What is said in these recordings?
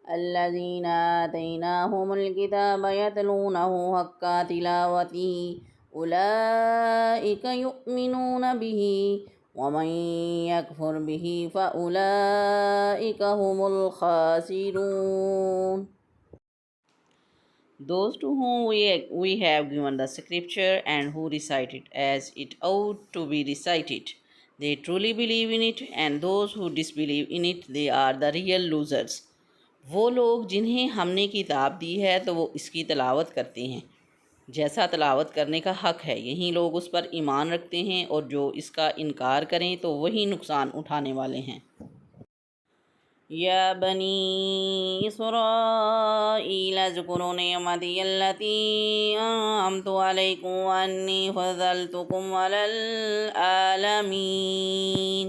अल्लज़ीना आतैनाहुमुल किताब यतलूनहु हक्का तिलावतिही उलाइका युमिनून बिही वमन यकफुर बिही फउलाइका हुमुल खासिरून। Those to whom we have given the scripture and who recite it as it ought to be recited, they truly believe in it, and those who disbelieve in it, they are the real losers. वो लोग जिन्हें हमने किताब दी है तो वो इसकी तलावत करते हैं जैसा तलावत करने का हक़ है, यही लोग उस पर ईमान रखते हैं, और जो इसका इनकार करें तो वही नुकसान उठाने वाले हैं। या बनी इसराईल अज़्कुरू निअमती अल्लती अनअमतु अलैकुम व अन्नी फ़ज़्ज़लतुकुम अलल आलमीन।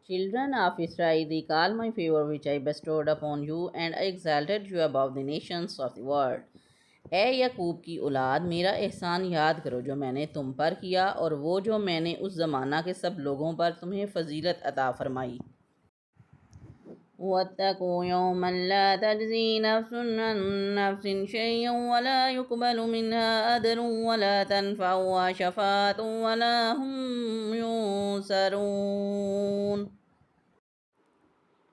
Children of Israel, recall my favor which I bestowed upon you, and I exalted you above the nations of the world. ए यकूब की औलाद, मेरा एहसान याद करो जो मैंने तुम पर किया, और वो जो मैंने उस ज़माना के सब लोगों पर तुम्हें फ़जीलत अता फरमाई। वत्तकू यौमन ला तज्ज़ी नफ्सुन अन नफ्सिन शैय्अन वला युक़बलु मिन्हा अदलुन वला तनफ़उहा शफ़ाअतुन वला हुम युनसरून।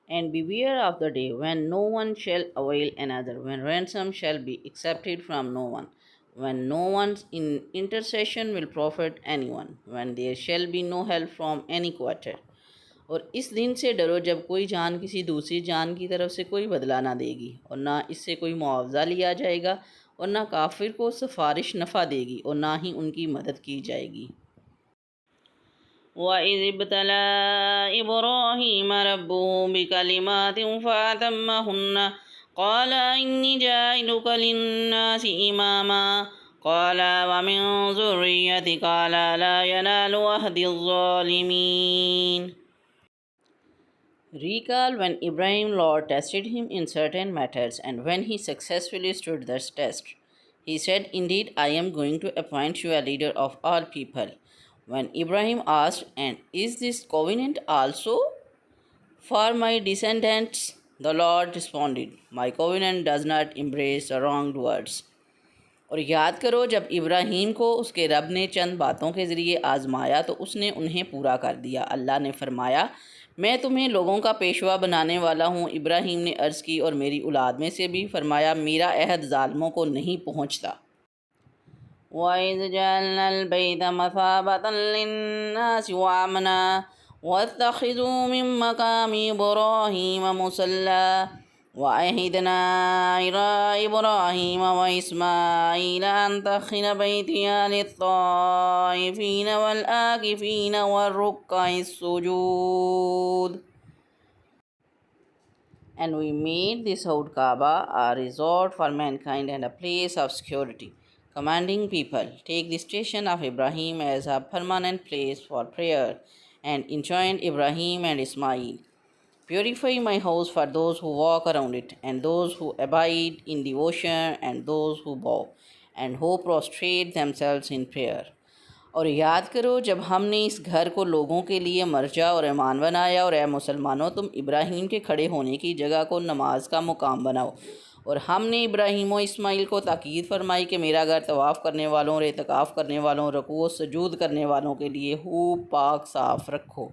And beware of the day when no one shall avail another, when ransom shall be accepted from no one, when no one's intercession will profit anyone, when there shall be no help from any quarter. और इस दिन से डरो जब कोई जान किसी दूसरी जान की तरफ से कोई बदला ना देगी, और ना इससे कोई मुआवजा लिया जाएगा, और ना काफिर को सिफारिश नफ़ा देगी, और ना ही उनकी मदद की जाएगी। वइज़ इब्तला इब्राहीम रब्बुहु बिकलिमातिन फ़अतम्महुन्ना क़ाल इन्नी जाइलुका लिन्नासि इमामा क़ाल वमिन ज़ुर्रिय्यति क़ाल ला यनालु अहदिज़्ज़ालिमीन। Recall when Ibrahim Lord tested him in certain matters, and when he successfully stood the test, he said, "Indeed, I am going to appoint you a leader of all people." When Ibrahim asked, "And is this covenant also for my descendants?" the Lord responded, "My covenant does not embrace the wrongdoers." और याद करो जब इब्राहीम को उसके रब ने चंद बातों के ज़रिए आजमाया तो उसने उन्हें पूरा कर दिया। अल्लाह ने फरमाया, मैं तुम्हें लोगों का पेशवा बनाने वाला हूँ। इब्राहीम ने अर्ज़ की, और मेरी औलाद में से भी? फरमाया, मेरा अहद ज़ालिमों को नहीं पहुँचता। वइज़ जअलनल बैत मसाबतन लिन्नासि व अमना वत्तखिज़ू मिन मकामि इब्राहीम मुसल्ला वअहिदना इला इब्राहीम व इस्माईल अन तख़िज़ बैतिया लित्ताइफ़ीन वल आकिफ़ीन वर्रुक्काइस्सुजूद। And we made this house Kaaba a resort for mankind and a place of security, commanding people, take the station of Ibrahim as a permanent place for prayer, and enjoined Ibrahim and Ismail, purify my house for those who walk around it, and those who abide in devotion, and those who bow, and who prostrate themselves in prayer. और याद करो जब हमने इस घर को लोगों के लिए मर्जा और ईमान बनाया, और ए मुसलमानों, तुम इब्राहीम के खड़े होने की जगह को नमाज का मुकाम बनाओ। और हमने इब्राहीम और इस्माइल को ताकीद फरमाई कि मेरा घर तवाफ़ करने वालों और एतकाफ़ करने वालों, रुकू सजूद करने वालों के लिए खूब पाक साफ़ रखो।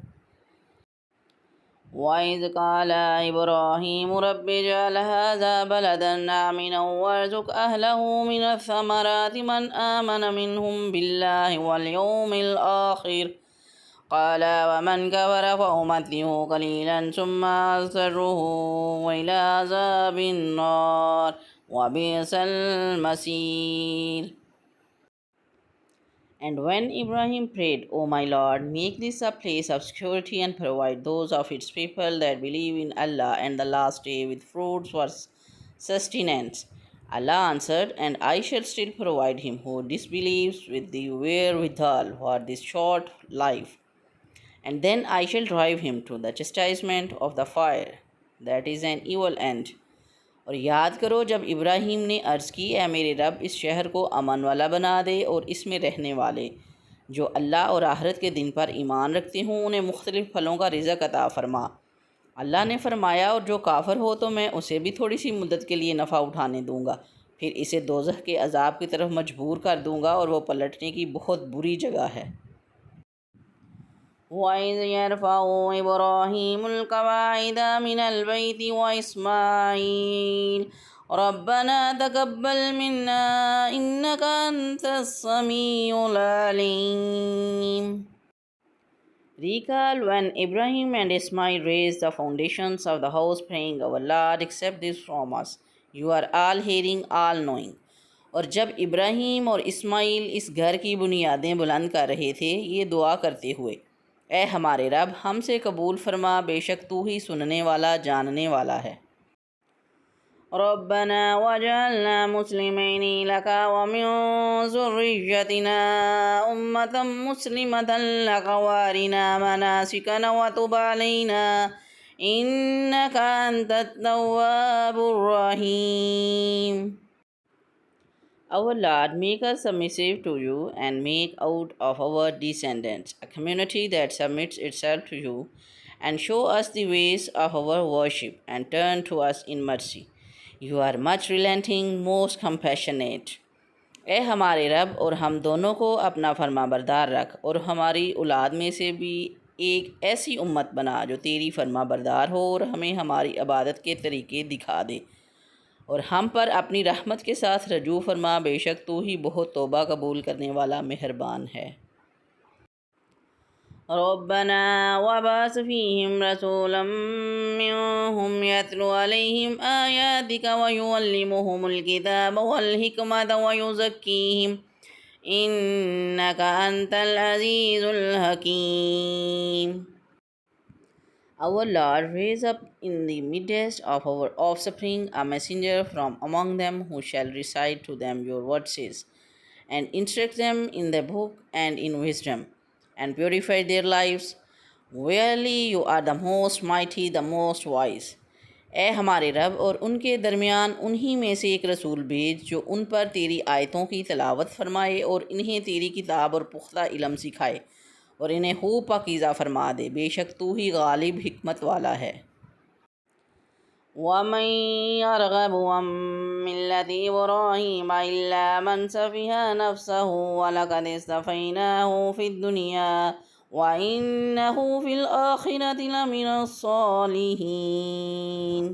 वइज़ क़ाल इब्राहीम रब्बि इजअल हाज़ा बलदन आमिना वरज़ुक़ अहलहु मिनस्समराति मन आमन मिनहुम बिल्लाहि वल यौमिल आख़िर क़ाल वमन कफ़र फ़उमत्तिहु क़लीलन सुम्मा अज़्तरुहु इला अज़ाबिन नार वबिअसल मसीर। And when Ibrahim prayed, O my Lord, make this a place of security and provide those of its people that believe in Allah and the last day with fruits for sustenance. Allah answered, and I shall still provide him who disbelieves with the wherewithal for this short life. And then I shall drive him to the chastisement of the fire, that is an evil end. और याद करो जब इब्राहीम ने अर्ज़ की, है मेरे रब, इस शहर को अमन वाला बना दे, और इसमें रहने वाले जो अल्लाह और आखिरत के दिन पर ईमान रखते हों उन्हें मुख्तलिफ़ फलों का रिज़्क़ अता फ़रमा। अल्लाह ने फरमाया, और जो काफिर हो तो मैं उसे भी थोड़ी सी मुद्दत के लिए नफ़ा उठाने दूंगा, फिर इसे दोज़ख के अजाब की तरफ मजबूर कर दूंगा, और वो पलटने की बहुत बुरी जगह है। वइज़ यरफ़उ इब्राहीमुल क़वाइद मिनल बैति व इस्माईल रब्बना तक़ब्बल मिन्ना इन्नका अंतस Samiul Aleem. Recall when Ibrahim and Ismail raised the foundations of the house, praying, Our Lord, accept this from us. You are all hearing, all knowing. और जब इब्राहीम और इस्माइल इस घर की बुनियादें बुलंद कर रहे थे, ये दुआ करते हुए, ए हमारे रब, हमसे कबूल फरमा, बेशक तू ही सुनने वाला, जानने वाला है। रब्बना वजअलना मुस्लिमैनि लका व मिन ज़ुर्रिय्यतिना उम्मतम मुस्लिमतन लका व अरिना मनासिकना व तुब अलैना इन्नका अंतत तव्वाबुर रहीम। Our Lord, make us submissive to you and make out of our descendants a community that submits itself to you, and show us the ways of our worship and turn to us in mercy. You are much relenting, most compassionate. ए हमारे रब, और हम दोनों को अपना फरमा बरदार रख, और हमारी औलाद में से भी एक ऐसी उम्मत बना जो तेरी फरमा बरदार हो, और हमें हमारी इबादत के तरीके दिखा दे, और हम पर अपनी रहमत के साथ रजू फरमा, बेशक तू ही बहुत तौबा कबूल करने वाला मेहरबान है। रब्बना वबअस फ़ीहिम रसूलन मिनहुम यतलू अलैहिम आयातिका व युअल्लिमुहुमुल किताब वल हिकमत व युज़क्कीहिम इन्नका अंतल अज़ीज़ुल हकीम। Our Lord, raise up in the midst of our offspring a messenger from among them who shall recite to them your words, and instruct them in the book and in wisdom, and purify their lives. Verily, you are the most mighty, the most wise. ए हमारे रब, और उनके दरमियान उन्हीं में से एक रसूल भेज जो उन पर तेरी आयतों की तलावत फरमाए, और इन्हें तेरी किताब और पुख्ता इल्म सिखाए, और इन्हें खूब पाकीज़ा फरमा दे, बेशक तू ही गालिब हिकमत वाला है। वमन यरगबु अन मिल्लति इब्राहीम इल्ला मन सफ़िहा नफ्सहु वलक़द इस्तफ़ैनाहु फ़िद्दुनिया व इन्नहु fill आख़िरति लमिनस सालिहीन।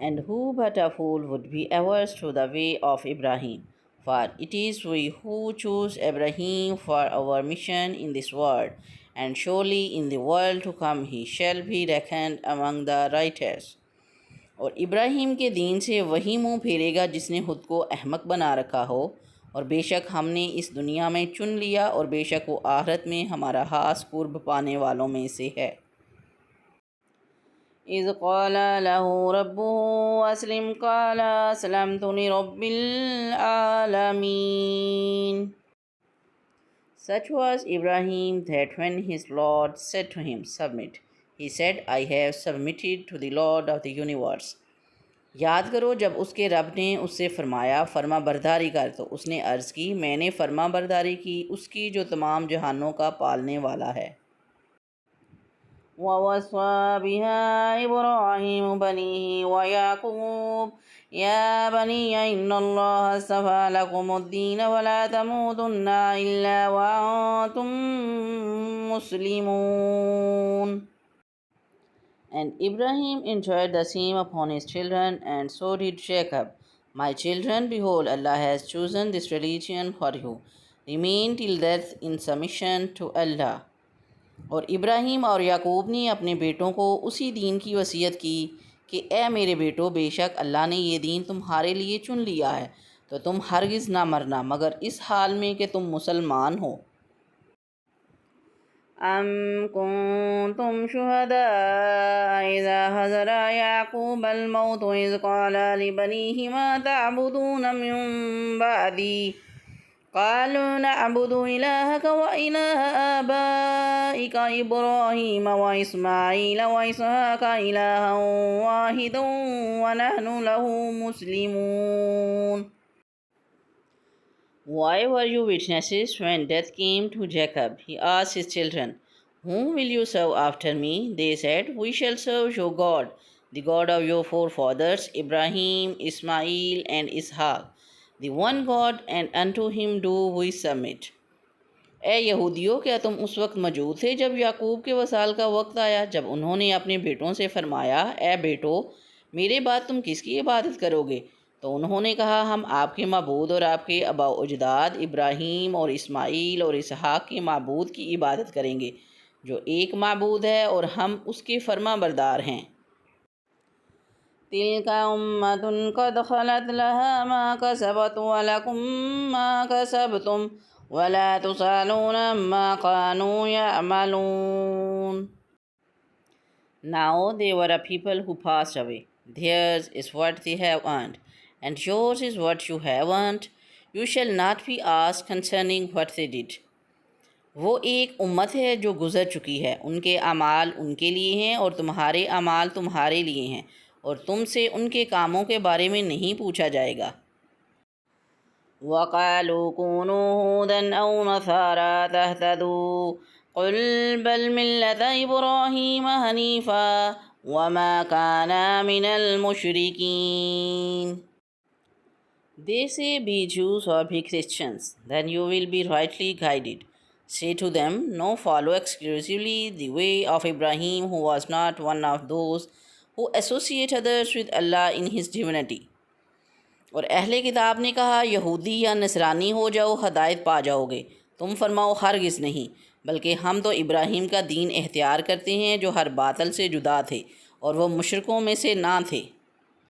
And who but a fool would be averse to the way of Ibrahim? For it is we who choose Ibrahim for our mission in this world, and surely in the world to come he shall be reckoned among the righteous. और इब्राहीम के दीन से वही मुँह फेरेगा जिसने खुद को अहमक बना रखा हो, और बेशक हमने इस दुनिया में चुन लिया, और बेशक वो आखिरत में हमारा खास कुर्ब पाने वालों में से है। इज़ क़ाला लहू रब्बुहु अस्लिम क़ाला अस्लमतु लिरब्बिल आलमीन। Such was Ibrahim that when his Lord said to him, Submit, he said, I have submitted to the Lord of the universe. याद करो जब उसके रब ने उससे फरमाया, फरमा बरदारी कर, तो उसने अर्ज़ की, मैंने फरमा बरदारी की उसकी जो तमाम जहानों का पालने वाला है। ववस्सा बिहा इब्राहीम बनीहि व याकूब या बनिया इन्नल्लाह अस्तफ़ा लकुमुद्दीन वला तमूतुन्ना इल्ला व अंतुम मुस्लिमून। And Ibrahim enjoined the same upon his children, and so did Jacob. My children, behold, Allah has chosen this religion for you. Remain till death in submission to Allah. और इब्राहीम और याकूब ने अपने बेटों को उसी दीन की वसीयत की कि ए मेरे बेटो, बेशक अल्लाह ने ये दीन तुम्हारे लिए चुन लिया है, तो तुम हरगिज़ ना मरना मगर इस हाल में कि तुम मुसलमान हो। अम कुंतुम शुहदा इज़ा हज़रा याकूबल मौत इज़ क़ाला लिबनीहि मा तअबुदून मिन बअदी क़ालू नअबुदु इलाहक व इलाह आबाइका इब्राहीम व इस्माईल व इसहाक़ इलाहन वाहिदन व नहनु लहु मुस्लिमून। Why were you witnesses when death came to Jacob? He asked his children. Whom will you serve after me? They said, We shall serve your God, the God of your forefathers, Ibrahim, Ismail, and Ishaq, the one God, and unto him do we submit. ए यहूदियों, क्या तुम उस वक्त मौजूद थे जब याकूब के vassal का वक्त आया, जब उन्होंने अपने बेटों से फरमाया, ए बेटो, मेरे बाद तुम किसकी इबादत करोगे? तो उन्होंने कहा, हम आपके माबूद और आपके आबा अजदाद इब्राहीम और इस्माईल और इसहाक के माबूद की इबादत करेंगे, जो एक माबूद है और हम उसके फर्मा बरदार हैं। तिलका उम्मतुन कद खलत लहा मा कसबत व लकुम मा कसबतुम वला तुसालून अम्मा कानू यअमलून। Now they were a people who passed away. Theirs is what they have earned, and yours is what you have earned. You shall not be asked concerning what they did. वो एक उम्मत है जो गुज़र चुकी है, उनके अमाल उनके लिए हैं और तुम्हारे अमाल तुम्हारे लिए हैं, और तुमसे उनके कामों के बारे में नहीं पूछा जाएगा। वक़ालू कूनू हूदन औ नसारा तहतदू कुल बल मिल्लत इब्राहीम हनीफ़ा वमा काना मिनल मुशरिकीन। They say, Be Jews or be Christians, then you will be rightly guided. Say to them, No, follow exclusively the way of Ibrahim, who was not one of those who associate others with Allah in his divinity. और अहले किताब ने कहा, यहूदी या नसरानी हो जाओ, हदायत पा जाओगे। तुम फरमाओ, हरगिज़ नहीं, बल्कि हम तो इब्राहीम का दीन इख्तियार करते हैं, जो हर बातल से जुदा थे और वह मुशरिकों में से ना थे।